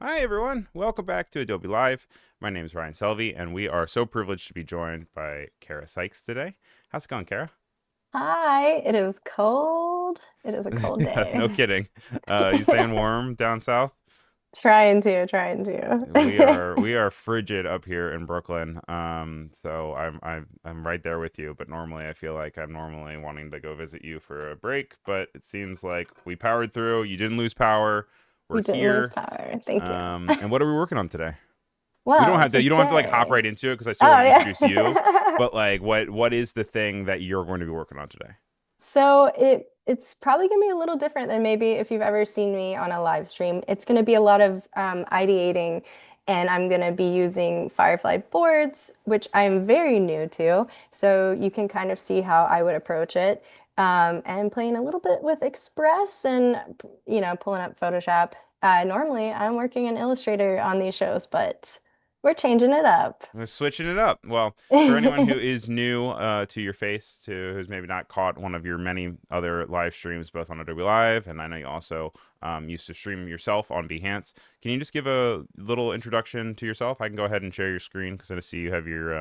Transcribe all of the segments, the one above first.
Hi, everyone. Welcome back to Adobe Live. My name is Ryan Selvey, and we are so privileged to be joined by Carra Sykes today. How's it going, Carra? Hi, it is cold. It is a cold Yeah, day. no kidding. You staying warm down south? Trying We to. are we are frigid up here in Brooklyn. So I'm right there with you. But normally, I feel like I'm normally wanting to go visit you for a break. But it seems like we powered through. You didn't lose power. We're You didn't lose here. power. Thank you. And what are we working on today? We don't Well, have to. You don't have to like hop today. right into it because I still Oh want to introduce you. yeah. But like, what is the thing that you're going to be working on today? So it's probably gonna be a little different than maybe if you've ever seen me on a live stream. It's gonna be a lot of ideating, and I'm gonna be using Firefly boards, which I'm very new to. So you can kind of see how I would approach it. And playing a little bit with Express and pulling up Photoshop. Normally I'm working in Illustrator on these shows, but we're changing it up. We're switching it up. Well, for anyone who is new to your face, to who's maybe not caught one of your many other live streams, both on Adobe Live, and I know you also used to stream yourself on Behance. Can you just give a little introduction to yourself? I can go ahead and share your screen because I see you have your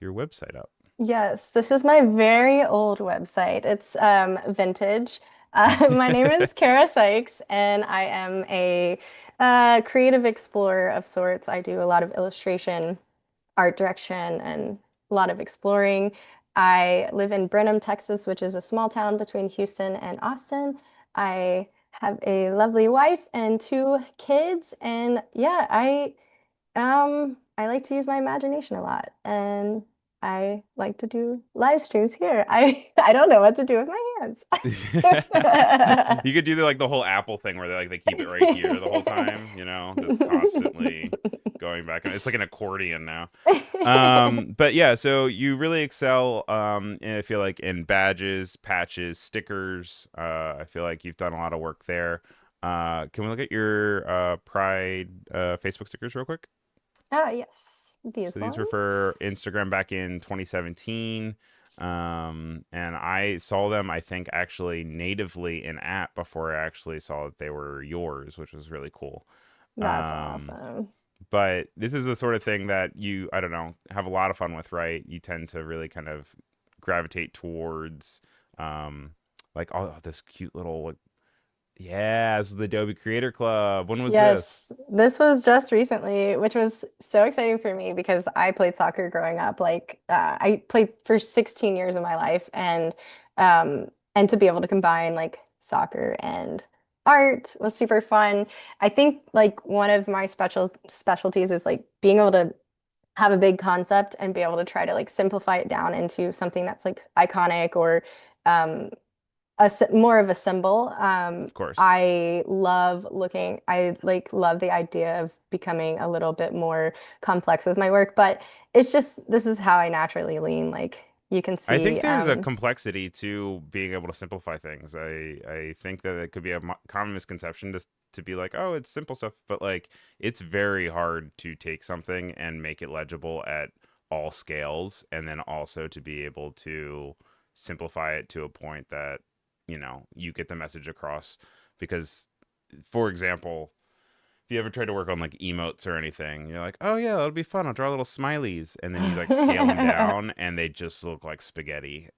website up. Yes, this is my very old website. It's vintage. My name is Carra Sykes, and I am a creative explorer of sorts. I do a lot of illustration, art direction, and a lot of exploring. I live in Brenham, Texas, which is a small town between Houston and Austin. I have a lovely wife and two kids, and yeah, I like to use my imagination a lot, and I like to do live streams here. I don't know what to do with my hands. You could do the whole Apple thing where they keep it right here the whole time, just constantly going back and it's like an accordion now. But yeah, so you really excel and I feel like in badges, patches, stickers. I feel like you've done a lot of work there. Can we look at your Pride Facebook stickers real quick? Ah, yes, So these these were for ones. Instagram back in 2017. And I saw them, I think, actually natively in app before I actually saw that they were yours, which was really cool. That's Um, awesome. but this is the sort of thing that you, I don't know, have a lot of fun with, right? You tend to really kind of gravitate towards, like, oh, this cute little, like, yeah, this is the Adobe Creator Club. When was this? Yes, this was just recently, which was so exciting for me because I played soccer growing up. I played for 16 years of my life, and to be able to combine like soccer and art was super fun. I think like one of my specialties is like being able to have a big concept and be able to try to like simplify it down into something that's like iconic or um, more of a symbol. Of course. I like love the idea of becoming a little bit more complex with my work, but it's just this is how I naturally lean. Like you can I think see, there's a complexity to being able to simplify things. I think that it could be a common misconception to be like, oh, it's simple stuff, but like it's very hard to take something and make it legible at all scales, and then also to be able to simplify it to a point that you get the message across. Because, for example, if you ever try to work on like emotes or anything, you're like, oh yeah, that'll be fun. I'll draw little smileys, and then you like scale them down, and they just look like spaghetti.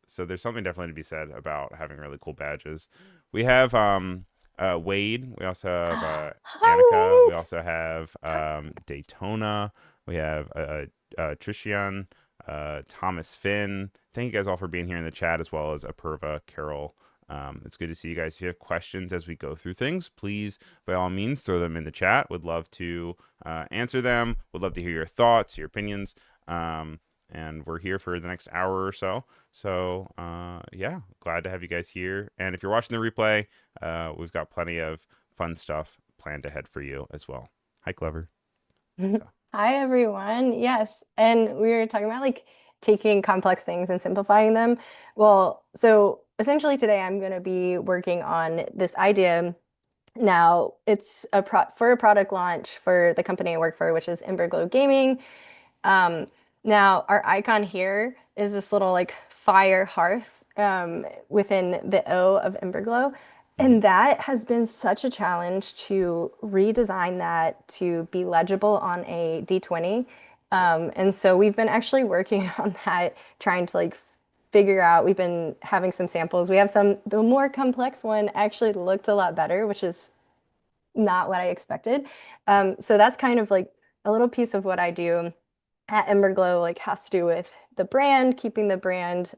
So there's something definitely to be said about having really cool badges. We have Wade. We also have Hi, Annika. We Wade. also have Daytona. We have Trishian, Thomas Finn. Thank you guys all for being here in the chat, as well as Apurva, Carol. It's good to see you guys. If you have questions as we go through things, please, by all means, throw them in the chat. Would love to answer them. Would love to hear your thoughts, your opinions. And we're here for the next hour or so. So, yeah, glad to have you guys here. And if you're watching the replay, we've got plenty of fun stuff planned ahead for you as well. Hi, Clever. So, Hi, everyone. Yes. And we were talking about like taking complex things and simplifying them. Well, so essentially today I'm going to be working on this idea. Now, it's for a product launch for the company I work for, which is Emberglow Gaming. Um, Now, our icon here is this little like fire hearth within the O of Emberglow. Hmm. And that has been such a challenge to redesign that to be legible on a D20. And so we've been actually working on that, trying to like figure out, we've been having some samples. We have some, the more complex one actually looked a lot better, which is not what I expected. So that's kind of like a little piece of what I do at Emberglow, like has to do with the brand, keeping the brand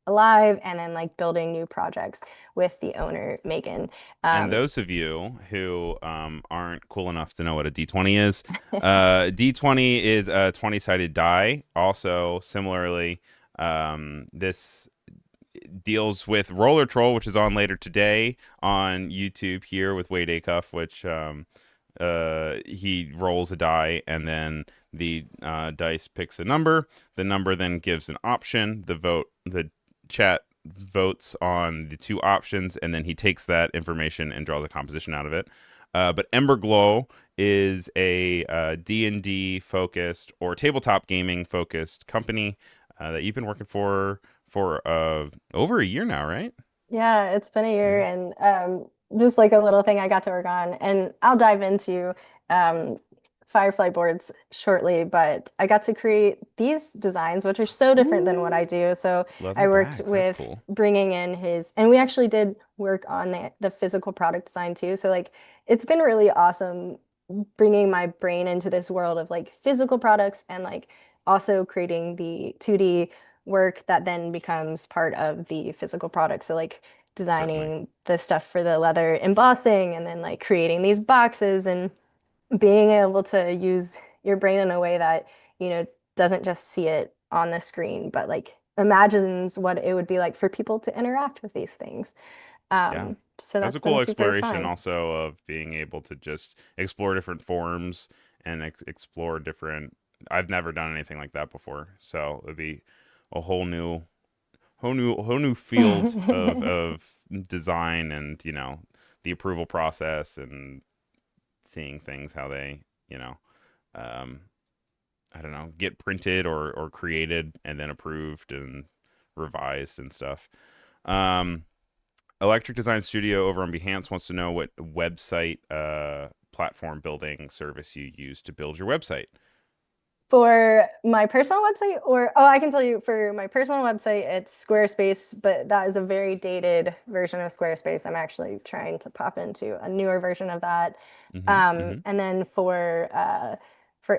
alive, and then like building new projects with the owner, Megan. And Um, those of you who aren't cool enough to know what a D20 is, D20 is a 20-sided die. Also, similarly, this deals with Roller Troll, which is on later today on YouTube here with Wade Acuff, which he rolls a die and then the dice picks a number. The number then gives an option. The chat votes on the two options, and then he takes that information and draws a composition out of it. But Emberglow is a D&D focused or tabletop gaming focused company that you've been working for over a year now, right? Yeah, it's been a year, Yeah. and just like a little thing I got to work on, and I'll dive into um, Firefly boards shortly, but I got to create these designs, which are so different than what I Ooh, do. So I leather worked bags. That's with cool. bringing in his, and we actually did work on the physical product design too. So like it's been really awesome bringing my brain into this world of like physical products and like also creating the 2D work that then becomes part of the physical product. So like Certainly. designing the stuff for the leather embossing and then like creating these boxes and being able to use your brain in a way that, you know, doesn't just see it on the screen, but like imagines what it would be like for people to interact with these things. Yeah. So That's a that's been cool super exploration fun. also of being able to just explore different forms and explore different I've never done anything like that before. So it'd be a whole new field of design and, the approval process and seeing things how they, um I don't know, get printed or created and then approved and revised and stuff. Um Electric Design Studio over on Behance wants to know what website platform building service you use to build your website. For my personal website, or oh, I can tell you for my personal website, it's Squarespace, but that is a very dated version of Squarespace. I'm actually trying to pop into a newer version of that. Mm-hmm. Mm-hmm. And then for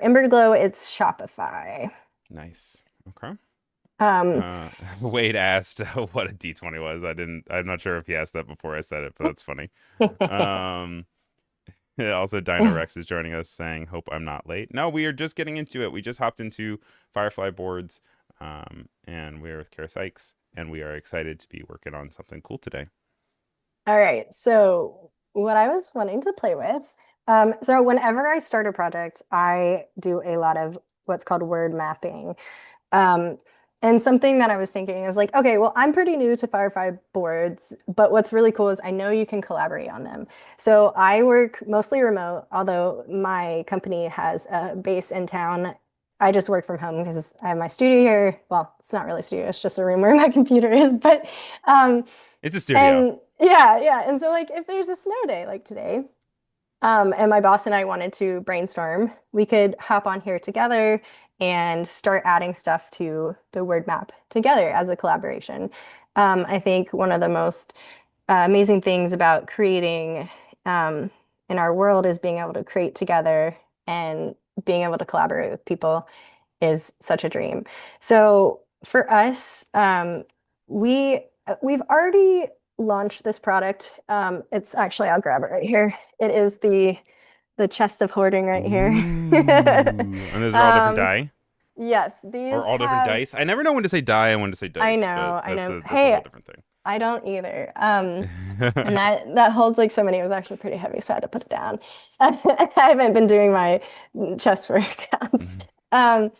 Emberglow, it's Shopify. Nice. Okay. Um, Wade asked what a D20 was. I'm not sure if he asked that before I said it, but that's funny. Um, yeah, also, Dino Rex is joining us saying, "Hope I'm not late." No, we are just getting into it. We just hopped into Firefly boards, and we are with Carra Sykes, and we are excited to be working on something cool today. all right, so what I was wanting to play with, so whenever I start a project, I do a lot of what's called word mapping. Um, and something that I was thinking is like, okay, well, I'm pretty new to Firefly boards, but what's really cool is I know you can collaborate on them. So I work mostly remote, although my company has a base in town. I just work from home because I have my studio here. Well, it's not really a studio, it's just a room where my computer is. But um, It's a studio. and yeah, yeah. And so like if there's a snow day like today, and my boss and I wanted to brainstorm. We could hop on here together and start adding stuff to the word map together as a collaboration. I think one of the most amazing things about creating um, in our world is being able to create together and being able to collaborate with people is such a dream. So for us, we've already launched this product. It's actually, I'll grab it right here. It is the chest of hoarding right here. Ooh. And those are all different Um, die yes, or these all different have, dice. I never know when to say die and when to say I dice, but know, I that's know. a whole Hey, different thing. I don't either. And that holds like so many. It was actually pretty heavy, so I had to put it down. I haven't been doing my chest workouts. Mhm. Um,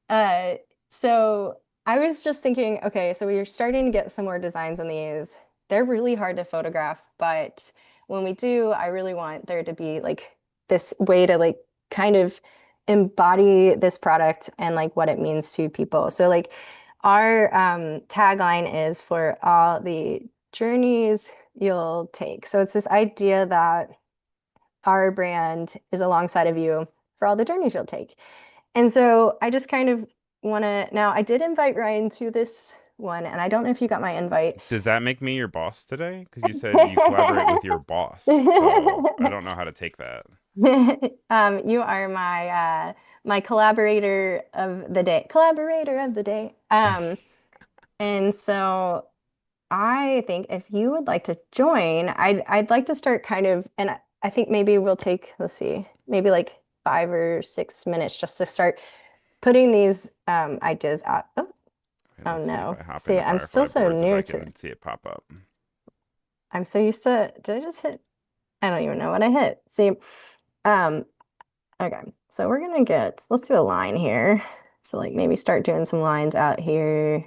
uh, so I was just thinking, okay, so we are starting to get some more designs on these. They're really hard to photograph, but when we do, I really want there to be like this way to like kind of embody this product and like what it means to people. So like our tagline is for all the journeys you'll take. So it's this idea that our brand is alongside of you for all the journeys you'll take. And so I just kind of want to, now I did invite Ryan to this one, and I don't know if you got my invite. Does that make me your boss today? Because you said you collaborate with your boss, so I don't know how to take that. You are my collaborator of the day. Collaborator of the day. And so I think if you would like to join, I'd like to start kind of, and I think maybe we'll take, let's see, maybe like 5 or 6 minutes just to start putting these ideas out. Oh, Okay, oh let's see if no. I hop See, into I'm still Firefly so boards if new I to, can see it pop up. I'm so used to, did I just hit? I don't even know what I hit. See, um, okay. So we're gonna get, let's do a line here. So like maybe start doing some lines out here.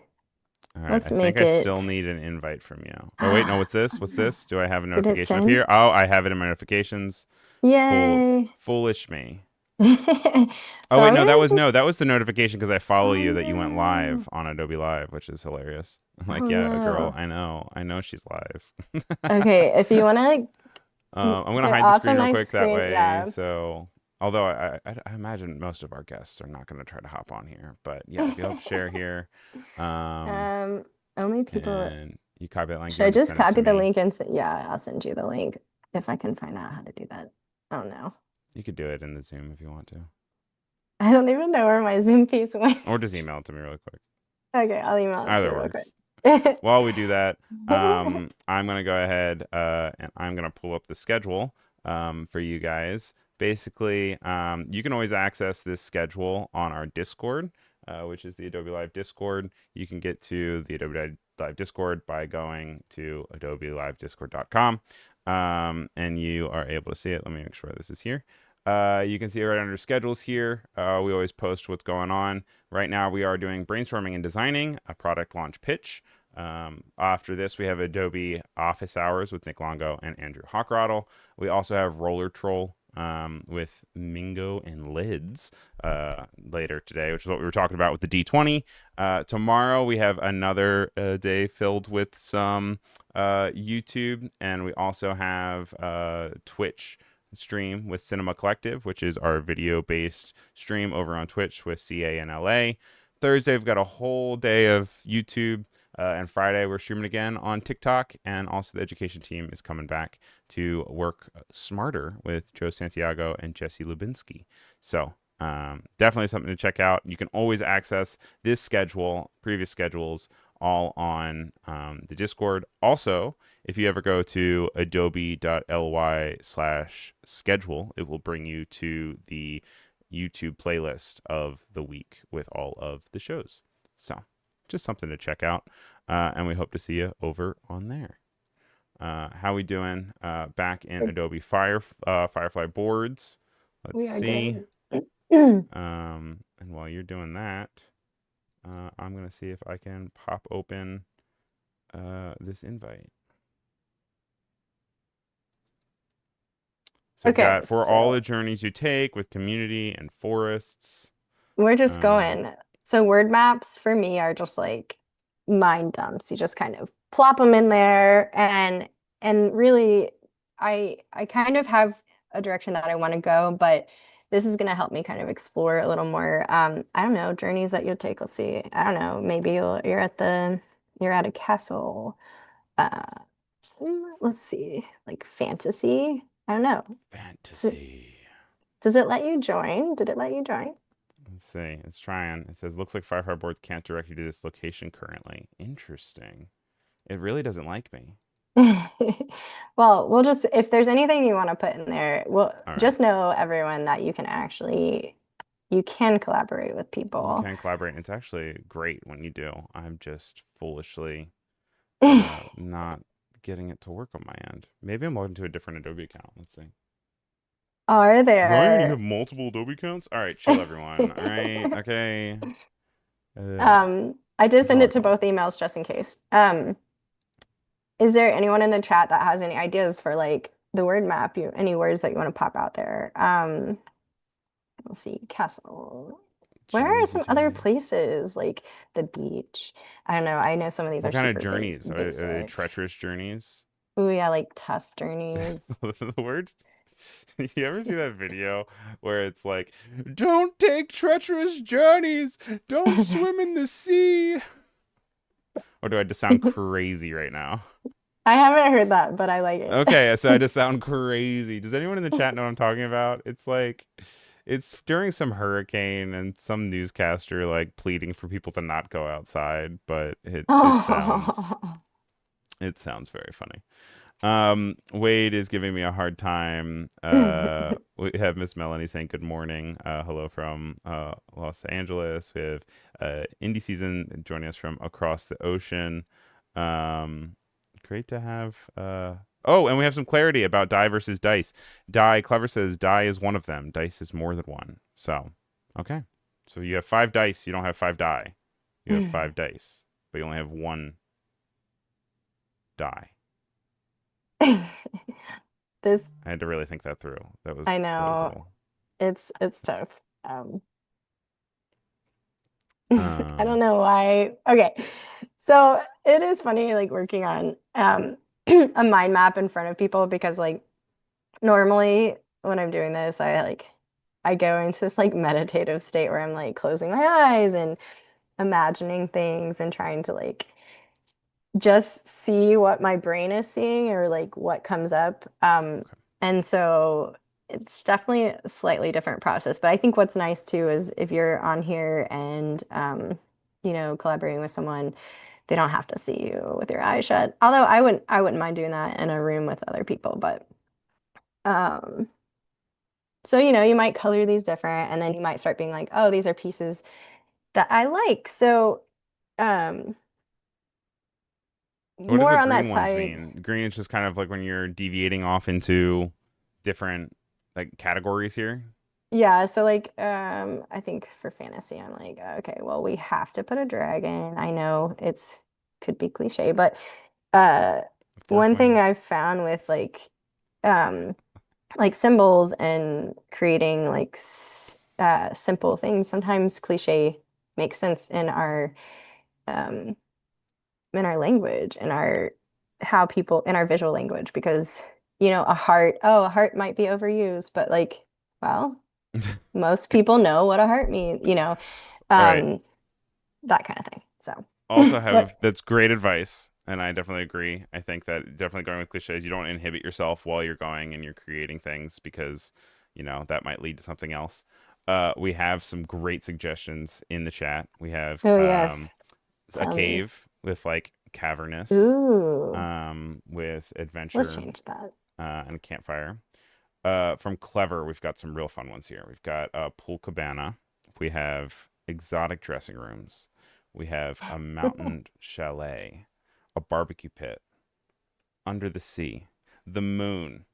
All right, Let's I think make I still it, need an invite from you. Oh wait, no, what's oh this? What's no. this? Do I have a Did it notification up send? here? Oh, I have it in my notifications. Yay. Foolish me. Oh So wait, I'm no, that gonna was no, just, that was the notification because I follow oh you that you went no. live on Adobe Live, which is hilarious. I'm like, Oh yeah, girl, no. I know she's live. Okay, if you want I'm to gonna get hide the off of screen real my quick that screen, way. yeah. So, although I imagine most of our guests are not gonna try to hop on here, but yeah, go share here, um, Um, only people, and you copy that link. You should I want to just just send it to copy the me? link and yeah, I'll send you the link if I can find out how to do that. Oh no. You could do it in the Zoom if you want to, I don't even know where my Zoom piece went. or just email it to me really quick. Okay, I'll email it to Either you real works. quick. While we do that, I'm gonna go ahead and I'm gonna pull up the schedule for you guys. Basically, you can always access this schedule on our Discord, which is the Adobe Live Discord. You can get to the Adobe Live Discord by going to adobelivediscord.com, and you are able to see it. Let me make sure this is here. You can see it right under schedules here. We always post what's going on. Right now, we are doing brainstorming and designing a product launch pitch. After this, we have Adobe Office Hours with Nick Longo and Andrew Hockrottle. We also have Roller Troll with Mingo and Lids later today, which is what we were talking about with the D20. Tomorrow, we have another day filled with some YouTube, and we also have Twitch stream with Cinema Collective, which is our video-based stream over on Twitch with CA and LA. Thursday, we've got a whole day of YouTube, and Friday, we're streaming again on TikTok, and also the education team is coming back to work smarter with Joe Santiago and Jesse Lubinsky. So definitely something to check out. You can always access this schedule, previous schedules, all on the Discord. Also, if you ever go to adobe.ly/schedule, it will bring you to the YouTube playlist of the week with all of the shows. So just something to check out. And we hope to see you over on there. How we doing back in Adobe Firefly boards? Let's We are see. good. And while you're doing that, I'm going to see if I can pop open this invite. So we've Okay, got for all so the journeys you take with community and forests. we're just Um, going. So word maps for me are just like mind dumps. You just kind of plop them in there and really I kind of have a direction that I want to go, but this is going to help me kind of explore a little more I don't know, journeys that you'll take. Let's see. I don't know, maybe you're at a castle. Uh let's see. Like fantasy. I don't know. So, fantasy. does it let you join? Did it let you join? Let's see. It's trying. It says, looks like Firefly boards can't direct you to this location currently. Interesting. It really doesn't like me. Well, we'll just, if there's anything you want to put in there, we'll All right. just know everyone that you can actually, you can collaborate with You people. can collaborate. And it's actually great when you do. I'm just foolishly not getting it to work on my end. Maybe I'm logged into a different Adobe account. Let's see. Are Ryan, you have there, multiple Adobe accounts? All right, chill, everyone. All right, okay. I did send it to Welcome. both emails just in case. Is there anyone in the chat that has any ideas for like the word map, any words that you want to pop out there? Let's see, castle. Where are Journeys you some other take. places like the beach? I don't know. I know some of these are What kind of super journeys? Are they basic. treacherous journeys? Ooh, yeah, like tough journeys. The word. You ever see that video where it's like, "Don't take treacherous journeys. Don't swim in the sea." Or do I just sound crazy right now? I haven't heard that, but I like it. Okay, so I just sound crazy. Does anyone in the chat know what I'm talking about? It's like it's during some hurricane and some newscaster like pleading for people to not go outside, but Oh. it sounds very funny. Wade is giving me a hard time. We have Miss Melanie saying good morning. Hello from Los Angeles. We have Indie Season joining us from across the ocean. Great to have. Oh, and we have some clarity about die versus dice. Die, Clever says die is one of them. Dice is more than one. So, okay. So you have 5 dice. You don't have 5 die. You have 5 dice, but you only have 1 die. This I had to really think that through. I That was a know little. it's tough. I Um, don't know why. Okay. So it is funny like working on a mind map in front of people because like normally when I'm doing this, I go into this like meditative state where I'm like closing my eyes and imagining things and trying to like just see what my brain is seeing or like what comes up. okay. And so it's definitely a slightly different process. But I think what's nice too is if you're on here and collaborating with someone, they don't have to see you with your eyes shut. Although I wouldn't mind doing that in a room with other people, but um so you might color these different and then you might start being like, oh, these are pieces that I like. So um What does more the on that green ones side. mean? Green is just kind of like when you're deviating off into different like categories here. Yeah, so like I think for fantasy I'm like, okay, well we have to put a dragon. I know it's could be cliche, but uh Fourth one thing wing. I've found with um like symbols and creating like simple things, sometimes cliche makes sense um in our language, in our how people in our visual language because a heart might be overused, but like, well, most people know what a heart means, Right. um, that kind of thing. So, Also have but that's great advice, and I definitely agree. I think that definitely going with cliches, you don't inhibit yourself while you're going and you're creating things because, that might lead to something else. We have some great suggestions in the chat. We have oh yes, a tell me. cave with like cavernous, Ooh, with let's adventure, change that. and a campfire. From Clever, we've got some real fun ones here. We've got a pool cabana. We have exotic dressing rooms. We have a mountain chalet, a barbecue pit, under the sea, the moon.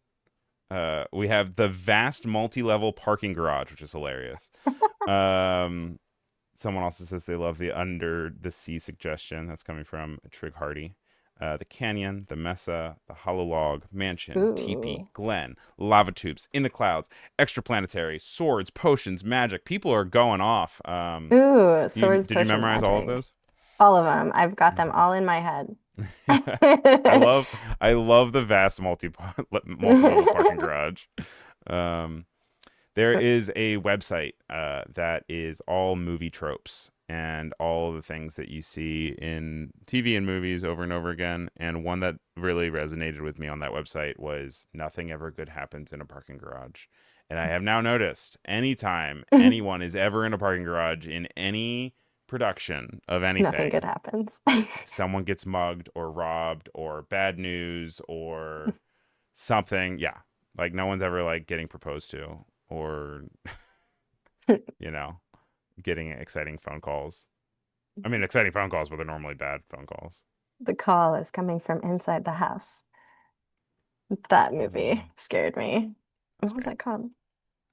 We have the vast multi-level parking garage, which is hilarious. Um, Someone also says they love the under the sea suggestion. That's coming from Trig Hardy. The canyon, the mesa, the hollow log, mansion, teepee, Ooh, glen, lava tubes, in the clouds, extraplanetary, swords, potions, magic. People are going off. ooh, swords, Did you potion, memorize all of magic. those? All of them. I've got them Okay. all in my head. I love I love the vast multi-level parking garage. Um, there is a website that is all movie tropes and all the things that you see in TV and movies over and over again. And one that really resonated with me on that website was nothing ever good happens in a parking garage. And I have now noticed anytime anyone is ever in a parking garage in any production of Nothing good anything, happens. someone gets mugged or robbed or bad news or something. Yeah. Like no one's ever like getting proposed to or you know, getting exciting phone calls. I mean, exciting phone calls, but they're normally bad phone calls. The call is coming from inside the house. That movie Mm, scared me. that's What was great. that called?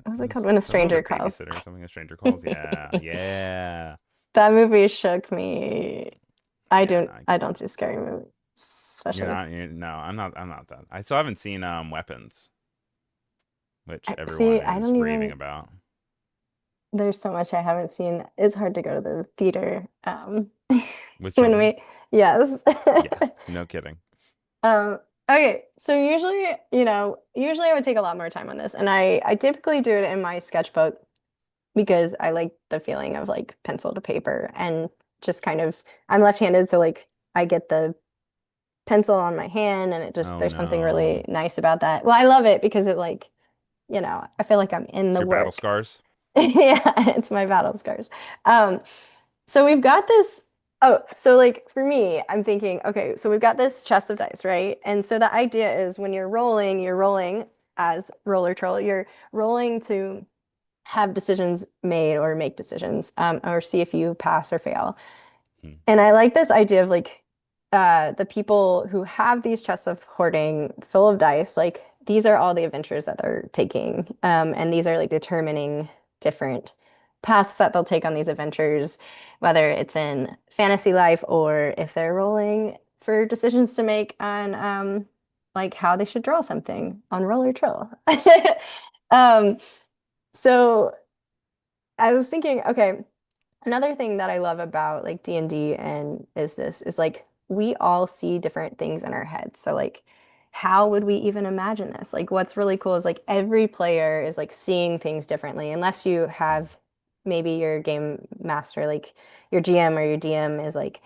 What was It it called? was When a something with a Stranger Calls. babysitter, something a stranger calls. Yeah, yeah, That movie shook me. I yeah. don't No, I I get don't that. do scary movies, You're especially. not. No, I'm not. I'm not that. I still haven't seen Weapons, which everyone See, I is don't raving even about. there's so much I haven't seen. It's hard to go to the theater. With When children. we yes. Yeah, no kidding. Um Okay, so usually, usually I would take a lot more time on this, and I typically do it in my sketchbook because I like the feeling of like pencil to paper and just kind of I'm left-handed, so like I get the pencil on my hand and it just Oh there's something no. really nice about that. Well, I love it because it like, I feel like I'm in It's the your battle work. scars. Yeah, it's my battle scars. Um, so we've got this. Oh, so like for me, I'm thinking, okay, so we've got this chest of dice, right? And so the idea is when you're rolling as roller troll, you're rolling to have decisions made or make decisions, or see if you pass or fail. Hmm. And I like this idea of like the people who have these chests of hoarding full of dice, like these are all the adventures that they're taking. And these are like determining different paths that they'll take on these adventures, whether it's in fantasy life or if they're rolling for decisions to make on like how they should draw something on Roller Troll. Um, so I was thinking, okay, another thing that I love about like D&D and is this is like we all see different things in our heads. So like how would we even imagine this? Like what's really cool is like every player is like seeing things differently unless you have maybe your game master like your GM or your DM is like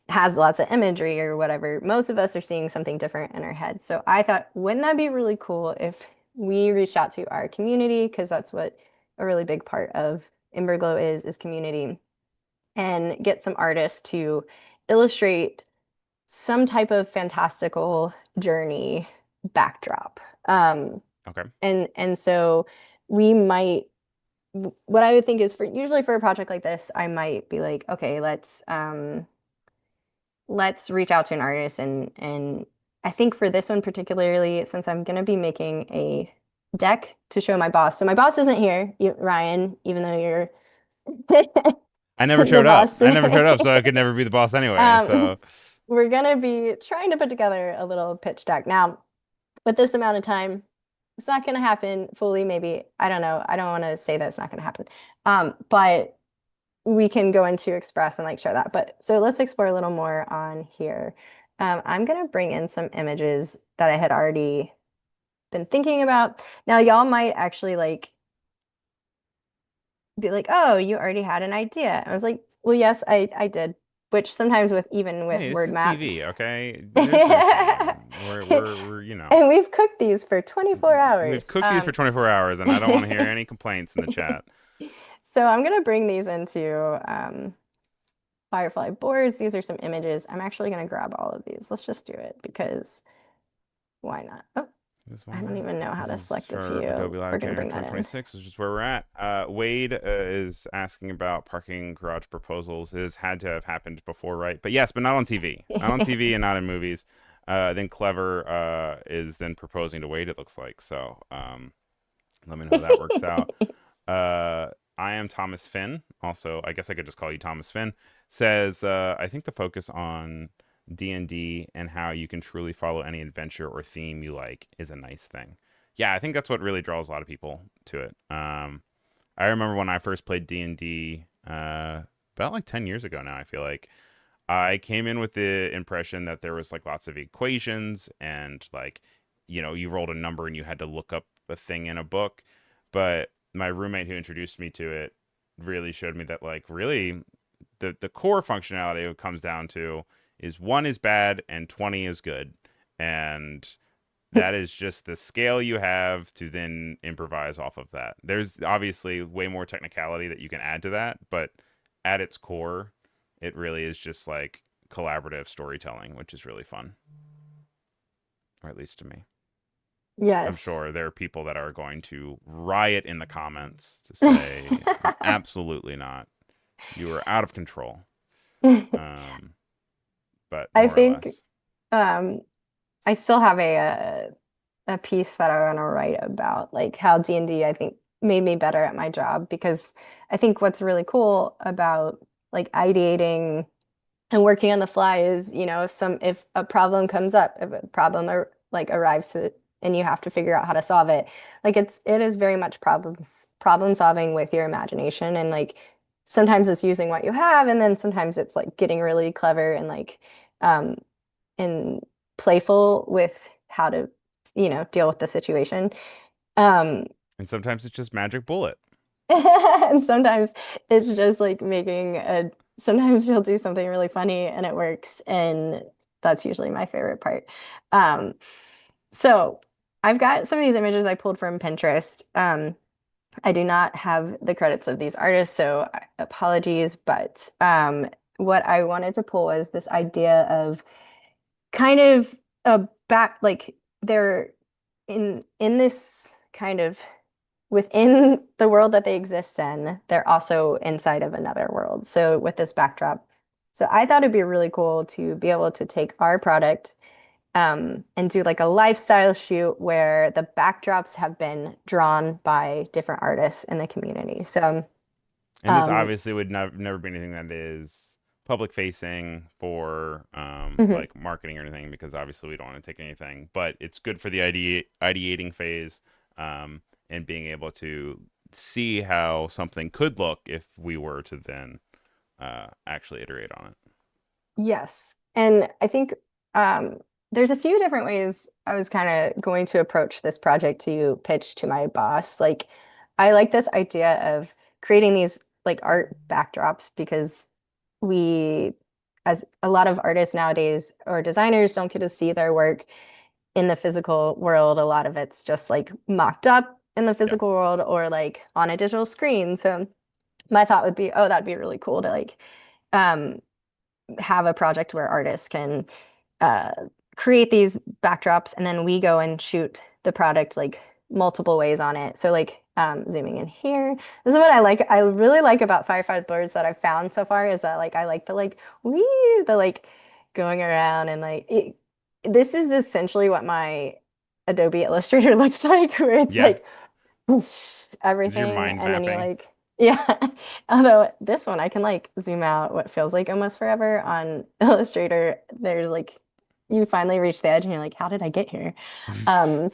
has lots of imagery or whatever. Most of us are seeing something different in our heads. So I thought, wouldn't that be really cool if we reached out to our community because that's what a really big part of Emberglow is community and get some artists to illustrate some type of fantastical journey backdrop. Okay. And so we might what I would think is for usually for a project like this, I might be like, okay, let's reach out to an artist and I think for this one particularly, since I'm gonna be making a deck to show my boss. So my boss isn't here, Ryan, even though you're I never the showed up. boss I never showed up, so today. I could never be the boss anyway. Um, So we're gonna be trying to put together a little pitch deck. Now, with this amount of time, it's not gonna happen fully, maybe. I don't know. I don't want to say that it's not gonna happen. But we can go into Express and like show that. But so let's explore a little more on here. I'm gonna bring in some images that I had already been thinking about. Now, y'all might actually like be like, "Oh, you already had an idea." I was like, "Well, yes, I did." Which sometimes with even with hey, this word is TV, maps. okay? There's no shame. We're And we've cooked these for 24 we've hours. cooked these for 24 hours, and I don't want to hear any complaints in the chat. So I'm gonna bring these into Firefly boards. These are some images. I'm actually gonna grab all of these. Let's just do it because why not? Oh, This I one, don't even know how this to is select a for few. Adobe Lightroom We're gonna January bring that in. 2026, which is where we're at. Wade is asking about parking garage proposals. It has had to have happened before, right? But yes, but not on TV. Not on TV and not in movies. Then Clever is then proposing to Wade, it looks like. So let me know how that works out. I am Thomas Finn. Also, I guess I could just call you Thomas Finn. Says, I think the focus on D&D and how you can truly follow any adventure or theme you like is a nice thing. Yeah, I think that's what really draws a lot of people to it. I remember when I first played D&D about like 10 years ago now, I feel like. I came in with the impression that there was like lots of equations and like, you rolled a number and you had to look up a thing in a book. But my roommate who introduced me to it really showed me that like really the core functionality it comes down to is 1 is bad and 20 is good. And that is just the scale you have to then improvise off of that. There's obviously way more technicality that you can add to that, but at its core, it really is just like collaborative storytelling, which is really fun, or at least to me. I'm Yes. sure there are people that are going to riot in the comments to say, absolutely not. You are out of control. Um, but I more or think less. um, I still have a piece that I want to write about like how D&D I think made me better at my job because I think what's really cool about like ideating and working on the fly is, if a problem comes up, if a problem like arrives to and you have to figure out how to solve it. Like it is very much problem solving with your imagination and like sometimes it's using what you have and then sometimes it's like getting really clever and like um and playful with how to, deal with the situation. Um, And sometimes it's just magic bullet. and sometimes it's just like sometimes you'll do something really funny and it works. And that's usually my favorite part. Um, so I've got some of these images I pulled from Pinterest. I do not have the credits of these artists, so apologies. But what I wanted to pull was this idea of kind of a back, like they're in this kind of within the world that they exist in, they're also inside of another world. So with this backdrop, so I thought it'd be really cool to be able to take our product and do like a lifestyle shoot where the backdrops have been drawn by different artists in the community. So, And this um, obviously would never be anything that is public facing for mhm. like marketing or anything, because obviously we don't want to take anything, but it's good for the ideating phase, and being able to see how something could look if we were to then actually iterate on it. Yes. And I think um, there's a few different ways I was kind of going to approach this project to pitch to my boss. Like, I like this idea of creating these like art backdrops because we, as a lot of artists nowadays or designers, don't get to see their work in the physical world. A lot of it's just like mocked up in the Yeah. physical world or like on a digital screen. So my thought would be, oh, that'd be really cool to like um, have a project where artists can uh, create these backdrops and then we go and shoot the product like multiple ways on it. So like zooming in here. This is what I like. I really like about Firefly boards that I've found so far is that like I like the like wee the like going around and this is essentially what my Adobe Illustrator looks like, where it's Yeah. like Is your everything mind and then you mapping? like yeah. Although this one I can like zoom out what feels like almost forever on Illustrator. There's like you finally reach the edge and you're like, how did I get here? Um,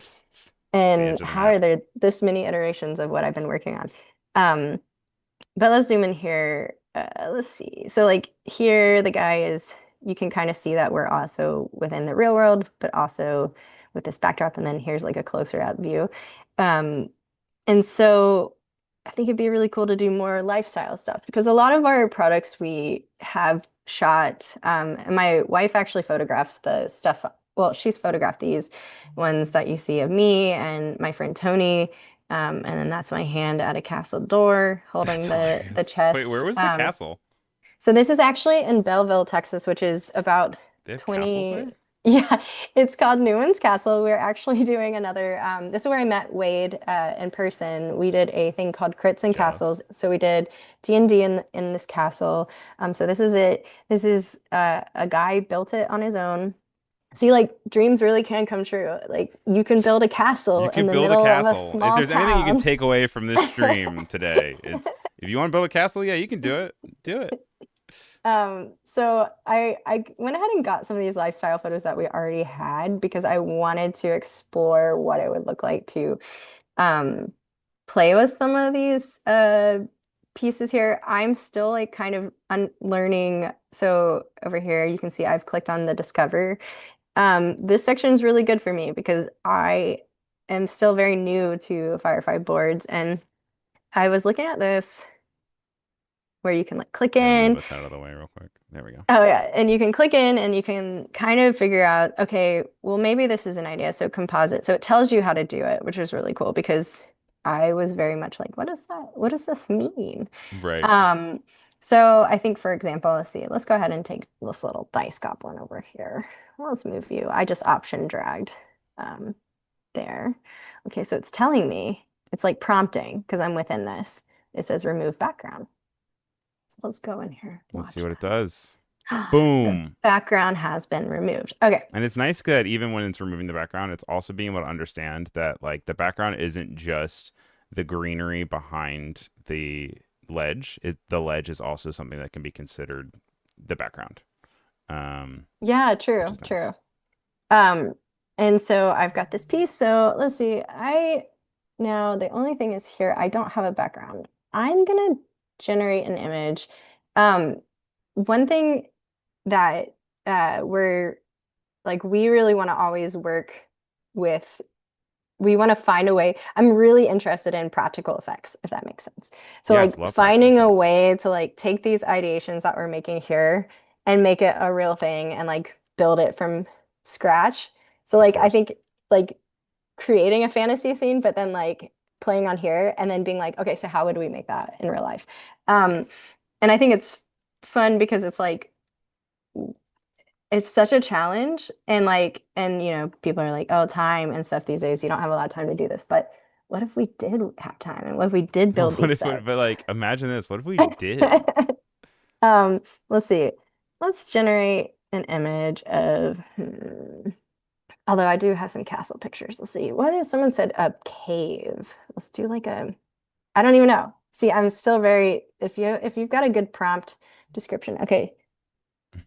The and edge of the how are map. there this many iterations of what I've been working on? Um, but let's zoom in here. Let's see. So like here the guy is you can kind of see that we're also within the real world, but also with this backdrop, and then here's like a closer out view. Um, and so I think it'd be really cool to do more lifestyle stuff because a lot of our products we have shot, and my wife actually photographs the stuff. Well, she's photographed these ones that you see of me and my friend Tony. And then that's my hand at a castle door holding That's the hilarious. Wait, where chest. was the castle? So this is actually in Belleville, Texas, which is about They have castles 20. there? Yeah, it's called Newman's Castle. We're actually doing another. This is where I met Wade in person. We did a thing called Crits and Jealous. Castles. So we did D&D in this castle. So this is it. This is a guy built it on his own. See, like dreams really can come true. Like you can build a castle You in could the build a middle of a castle. If small there's anything you can town. take away from this stream today, it's if you want to build a castle, yeah, you can do it. Do it. So I went ahead and got some of these lifestyle photos that we already had because I wanted to explore what it would look like to um play with some of these pieces here. I'm still like kind of unlearning. So over here you can see I've clicked on the discover. This section is really good for me because I am still very new to Firefly boards and I was looking at this where you can like click Let me move in. us out of the way real quick. There we go. Oh yeah, and you can click in and you can kind of figure out, okay, well maybe this is an idea. So composite. So it tells you how to do it, which is really cool because I was very much like, what is that? What does this mean? Right. Um, so I think for example, let's see, let's go ahead and take this little dice goblin over here. Well, let's move you. I just option dragged um there. Okay, so it's telling me, it's like prompting because I'm within this. It says remove background. So let's go in here, Let's see watch what it that. does. The Boom. background has been removed. Okay. And it's nice that even when it's removing the background, it's also being able to understand that like the background isn't just the greenery behind the ledge. The ledge is also something that can be considered the background. Yeah, Which true, is nice. true. Um, and so I've got this piece. So let's see. I now the only thing is here, I don't have a background. I'm gonna generate an image. Um, one thing that we're like we really want to always work. with we want to find a way. I'm really interested in practical effects, if that makes sense. So Yes, like love practical finding a effects. way to like take these ideations that we're making here and make it a real thing and like build it from scratch. So Of like I course. think like creating a fantasy scene, but then like playing on here and then being like, okay, so how would we make that in real life? Um, and I think it's fun because it's like it's such a challenge and like and people are like oh time and stuff these days you don't have a lot of time to do this but what if we did have time and what if we did build What these if, but sets. like, imagine this. What if we did? Let's see, let's generate an image of although I do have some castle pictures. Let's see, what if someone said a cave? Let's do like a I don't even know. See, I'm still very if you've got a good prompt description. Okay,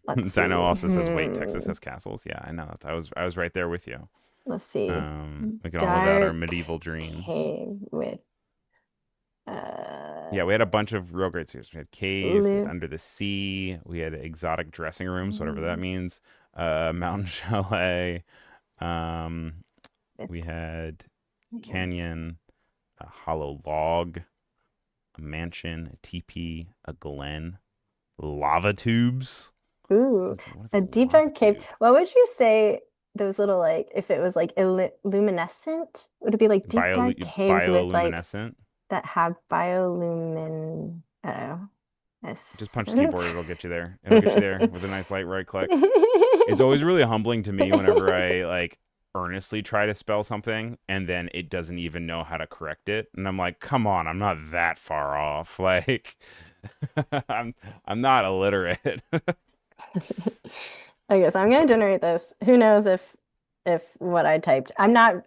let's Dino see. also says, "Wait, Texas has castles." Yeah, I know. I was right there with you. Let's see. We can all live out our Dark medieval dreams. cave with uh Yeah, we had a bunch of real great series. We had cave, we had live under the sea, we had exotic dressing rooms, whatever that means. Mountain chalet. Um, with we had plants. canyon, a hollow log, a mansion, a teepee, a glen, lava tubes. Ooh, What is a a deep lava dark cave. tube? What would you say those little like if it was like luminescent? Would it be like deep dark caves with like Bioluminescent. that have biolumin Just punch keyboard, essence? it'll get you there. It'll get you there with a nice light right click. It's always really humbling to me whenever I like earnestly try to spell something and then it doesn't even know how to correct it. And I'm like, come on, I'm not that far off. Like I'm I'm not illiterate. Okay, so I'm gonna But generate this. Who knows if what I typed. I'm not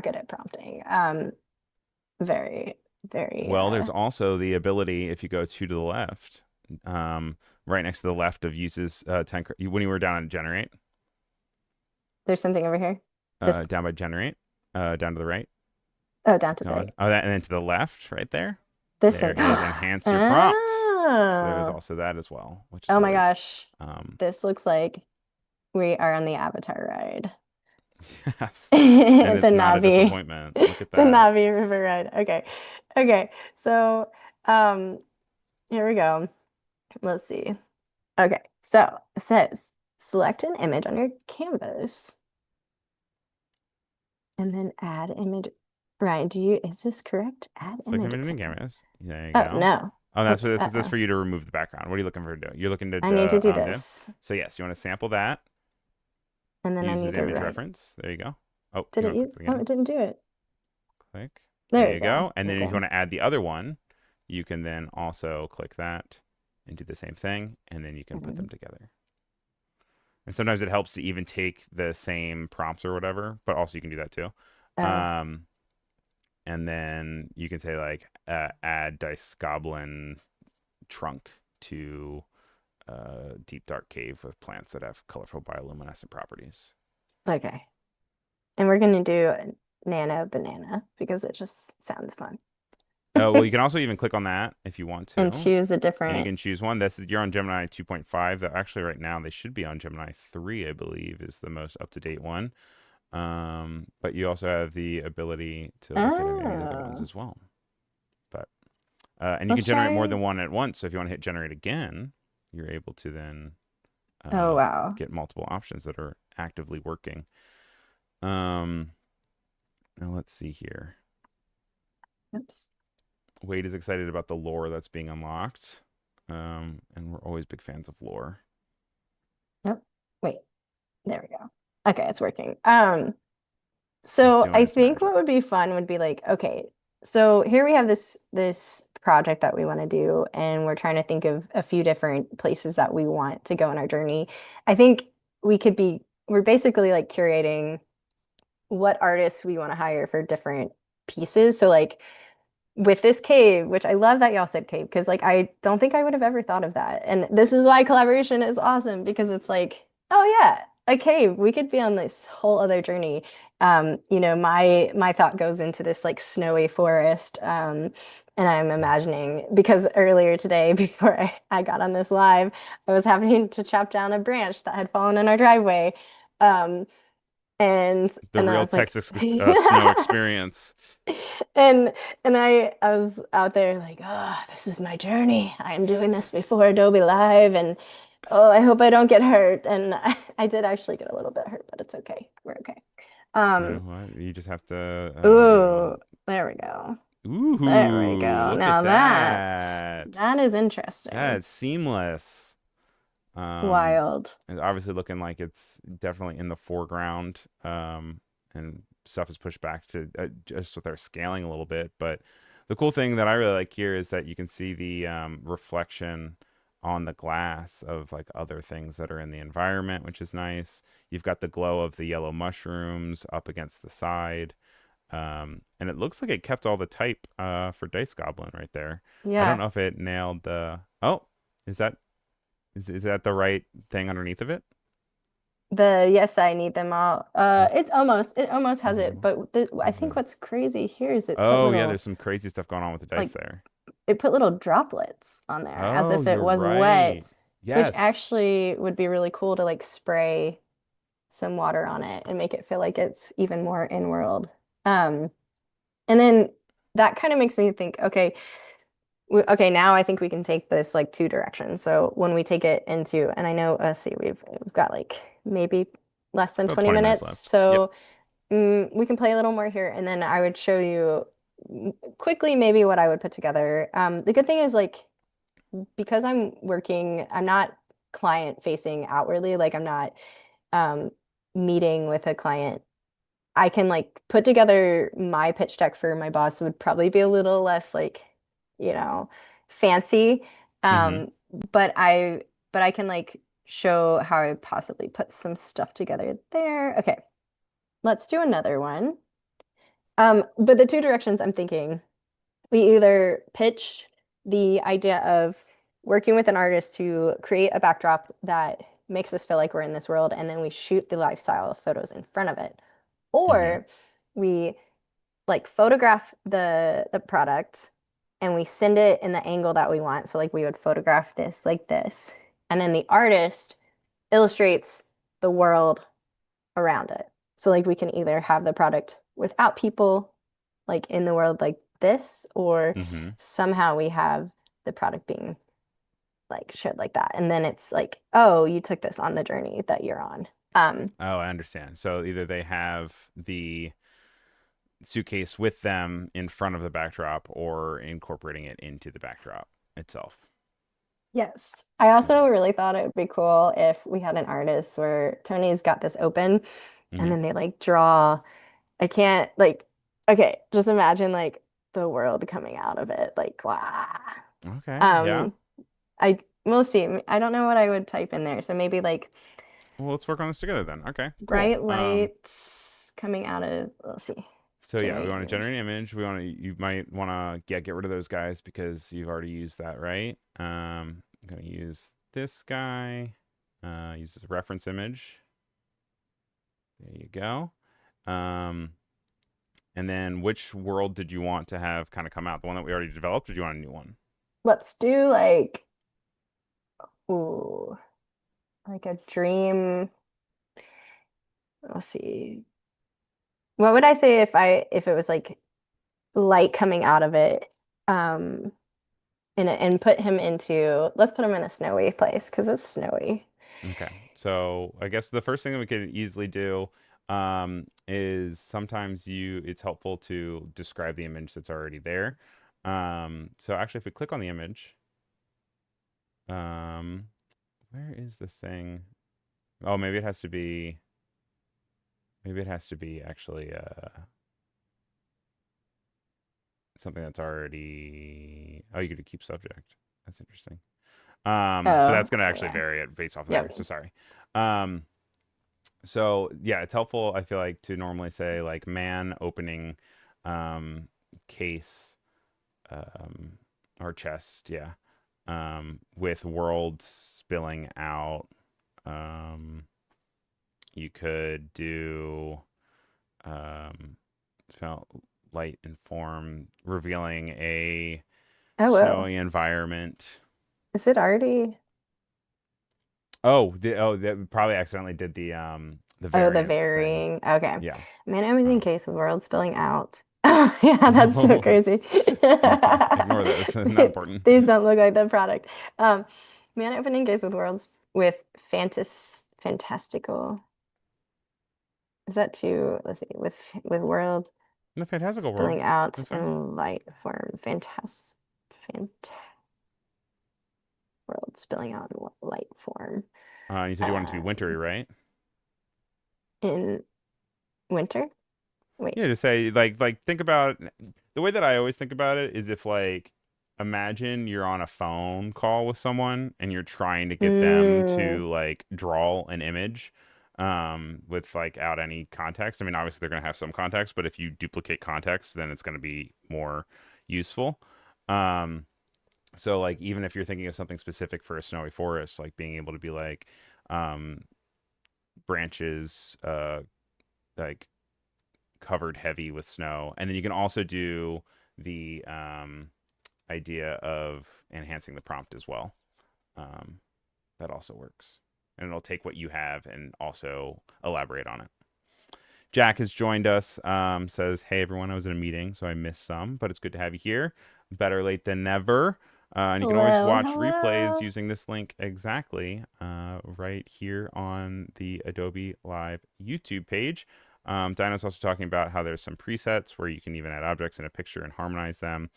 good at prompting. Very, very well, there's also the ability if you go two to the left, right next to the left of uses 10 when you were down at generate, there's something over here. This down by generate, down to the right. oh down to the Going. right. Oh, that and then to the left, right there. This There thing. it is. Enhance your prompt. So there's Oh. also that as well, which is Oh my always gosh. um This looks like we are on the Avatar ride. yes. And The it's not a Navi. disappointment. Look at The that. Navi River ride. Okay. Okay. So um here we go. Let's see. Okay. So it says select an image on your canvas and then add image. Ryan, is this correct? Add Select image image and example. cameras. There you Oh go. no. Oh, Oops. that's Uh-oh. for you to remove the background. What are you looking for to do? You're looking to I need to do undo. this. So yes, you want to sample that. And then I Use need as to image write. reference. There you go. Oh, Did you it want to use? click it Oh, again? it didn't do it. Click. There There we you go. go. And then if you Okay. want to add the other one, you can then also click that and do the same thing, and then you can put them Mhm. together. And sometimes it helps to even take the same prompts or whatever, but also you can do that too. Oh, Um, and then you can say like add dice goblin trunk to deep dark cave with plants that have colorful bioluminescent properties. okay. And we're gonna do nano banana because it just sounds fun. Oh well, you can also even click on that if you want And to, choose a and you different. can choose one. This is you're on Gemini 2.5. That actually right now they should be on Gemini 3, I believe, is the most up to date one. But you also have the ability to look at any other ones Oh, as well. But and you can let's generate more try. than one at once. So if you want to hit generate again, you're able to then Oh, wow. get multiple options that are actively working. Um, Now let's see here. Oops. Wade is excited about the lore that's being unlocked, and we're always big fans of lore. Nope. Wait. There we go. Okay, it's working. It's So doing I its think magic. what would be fun would be like, okay, so here we have this project that we want to do, and we're trying to think of a few different places that we want to go on our journey. I think we're basically like curating what artists we want to hire for different pieces. So like with this cave, which I love that y'all said cave, because like I don't think I would have ever thought of that. And this is why collaboration is awesome because it's like, oh yeah, a cave. We could be on this whole other journey. My thought goes into this like snowy forest. And I'm imagining because earlier today, before I got on this live, I was having to chop down a branch that had fallen in our driveway. Um, and The and then I real was like, Texas snow experience. and I was out there like, oh, this is my journey. I am doing this before Adobe Live, and oh, I hope I don't get hurt. And I did actually get a little bit hurt, but it's okay. We're okay. You know Um, what? You just have to, ooh, there we go. There we ooh, go. look Now at that. that is interesting. That's seamless. Um, Wild. and obviously looking like it's definitely in the foreground. And stuff is pushed back to just with our scaling a little bit. But the cool thing that I really like here is that you can see the reflection on the glass of like other things that are in the environment, which is nice. You've got the glow of the yellow mushrooms up against the side. And it looks like it kept all the type for Dice Goblin right there. I don't Yeah. know if it nailed the. Oh, is that is that the right thing underneath of it? The yes, I need them all. I It almost has it, feel but I think the. what's crazy here is it put Oh yeah, little there's some crazy stuff going on with the dice like there. it put little droplets on there as Oh, if it you're was right. wet, which Yes. actually would be really cool to like spray some water on it and make it feel like it's even more in world. Um, and then that kind of makes me think, okay, okay, now I think we can take this like two directions. So when we take it into, and I know, let's see, we've got like maybe less than About 20 20 minutes minutes. left. Yep. So we can play a little more here, and then I would show you quickly maybe what I would put together. The good thing is like because I'm working, I'm not client facing outwardly, like I'm not um, meeting with a client. I can like put together my pitch deck for my boss would probably be a little less like, you know, fancy. Mm-hmm. Um, but I can like show how I possibly put some stuff together there. Okay, let's do another one. But the two directions I'm thinking, we either pitch the idea of working with an artist to create a backdrop that makes us feel like we're in this world, and then we shoot the lifestyle photos in front of it, Mm-hmm. or we like photograph the product and we send it in the angle that we want. So like we would photograph this like this, and then the artist illustrates the world around it. So like we can either have the product without people like in the world like this, or Mm-hmm. somehow we have the product being like showed like that. And then it's like, oh, you took this on the journey that you're on. Oh, I understand. So either they have the suitcase with them in front of the backdrop or incorporating it into the backdrop itself. Yes. I also Okay. really thought it would be cool if we had an artist where Tony's got this open and Mm-hmm. then they like draw. I can't like, okay, just imagine like the world coming out of it. Like, wow. Okay. Yeah. Um, we'll see. I don't know what I would type in there. So maybe like Well, let's work on this together then. Okay. Cool. bright lights coming out of, let's see, So yeah, we generate want to image. generate an image. We want to. You might want to get rid of those guys because you've already used that, right? I'm gonna use this guy. Use this reference image. There you go. Um, and then which world did you want to have kind of come out? The one that we already developed, or do you want a new one? Let's do like, ooh, like a dream. Let's see. What would I say if it was like light coming out of it? Um, and put him into, let's put him in a snowy place because it's snowy. Okay. So I guess the first thing that we could easily do is sometimes it's helpful to describe the image that's already there. So actually, if we click on the image, um, where is the thing? Oh, maybe it has to be actually something that's already. Oh, you could keep subject. That's interesting. But Oh, that's gonna actually yeah. vary it based off Yeah. there. So sorry. Um, so yeah, it's helpful. I feel like to normally say like man opening um, case um, or chest, yeah, with world spilling out. Um, you could do felt light and form, revealing a Oh, whoa. snowy environment. Is it already? Oh, they probably accidentally did the the Oh, the variance thing. varying. Okay. Yeah. Man, I'm in Um, case of world spilling out. Oh, yeah, that's so crazy. Ignore those. Not important. These don't look like the product. Um, Man opening case with worlds with fantastical. Is that too, let's see, with world The fantastical world. spilling out That's fine. in light form. Fant world spilling out in light form. You said you wanted it to be Um, wintry, right? in winter? Wait. Yeah, just say like think about the way that I always think about it is if like imagine you're on a phone call with someone and you're trying to get them Mm, to like draw an image with like out any context. I mean, obviously they're going to have some context, but if you duplicate context, then it's going to be more useful. Um so like even if you're thinking of something specific for a snowy forest, like being able to be like um branches like covered heavy with snow. And then you can also do the idea of enhancing the prompt as well. Um, that also works. And it'll take what you have and also elaborate on it. Jack has joined us. Says, "Hey everyone, I was in a meeting, so I missed some, but it's good to have you here. Better late than never." And you can always hello, watch replays hello. using this link exactly right here on the Adobe Live YouTube page. Dino's also talking about how there's some presets where you can even add objects in a picture and harmonize them.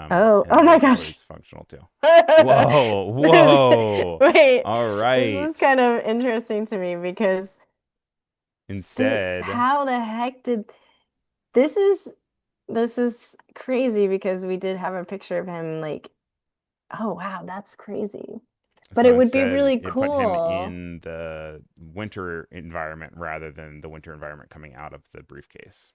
Oh And my those are gosh. always functional too. Whoa, This, whoa. wait, All this is right. kind of interesting to me because Instead, how the heck did this is this is crazy because we did have a picture of him like, oh wow, that's crazy. But so it would be instead, really it put him cool. in the winter environment rather than the winter environment coming out of the briefcase.